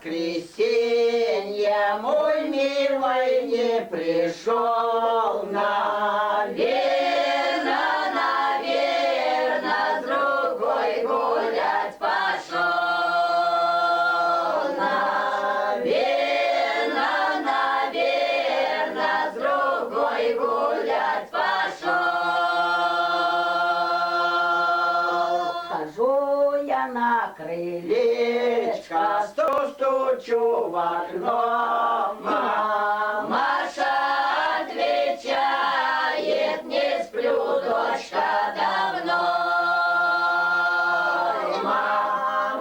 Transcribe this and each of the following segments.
воскресенье, мой милый не пришел, наверно, наверно, с другой гулять пошел, наверно, наверно, с другой гулять пошел. Хожу я на крылечко, стучу в окно, Маша отвечает: не сплю, дочка, давно.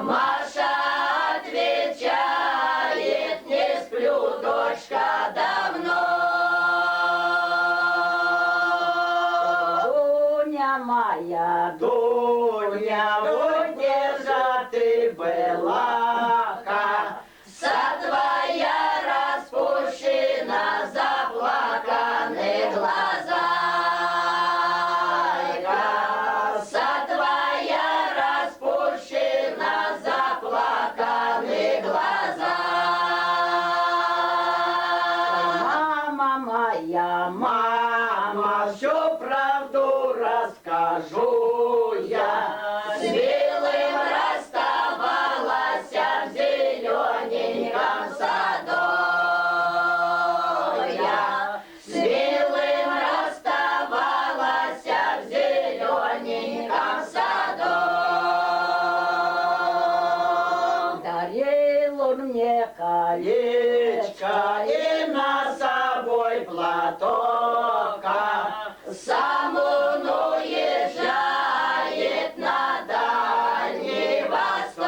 Маша отвечает: не сплю, дочка, давно. Дуня моя, Дуня, вот где же ты была? Твоя распущена, заплаканы глаза. Коса твоя распущена, заплаканы глаза. Мама моя, мама, всю правду расскажу я. С белым расставалась в зелененьком саду я. С белым расставалась в зелененьком саду. Дарил он мне колечко и на собой платок. Сам он уезжает на Дальний Восток.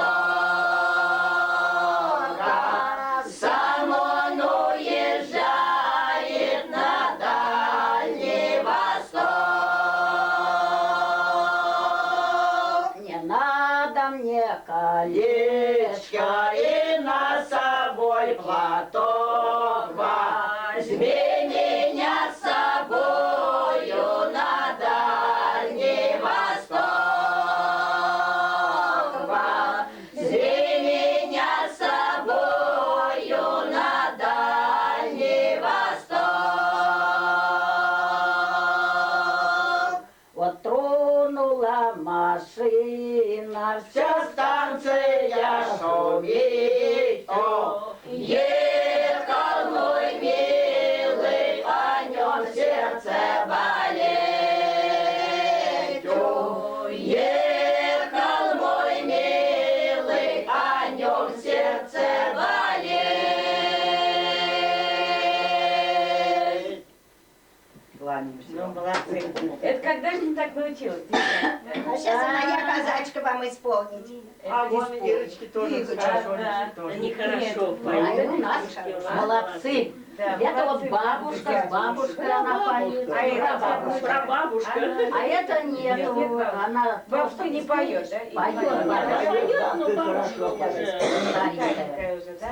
Сам он уезжает на Дальний Восток. Не надо мне колечко и на собой платок. Возьми меня с собою на Дальний Восток. Возьми меня с собою на Дальний Восток. Вот тронула машина, вся станция шумит. Ехал мой милый, о нем сердце болит. Ехал мой милый, о нем сердце болит. Кланяемся. Ну, молодцы. Это когда же ты так научилась? А сейчас моя казачка вам исполнить. А вон Ирочки тоже хорошо, тоже. Они хорошо Ай, поют. у нас молодцы. Да, Это вот молодцы. бабушка, с бабушкой она поет. А это прабабушка. А это нету, она Бабушка не поет, да? поет, Поет, поет, но бабушка уже старенькая. такая уже, да?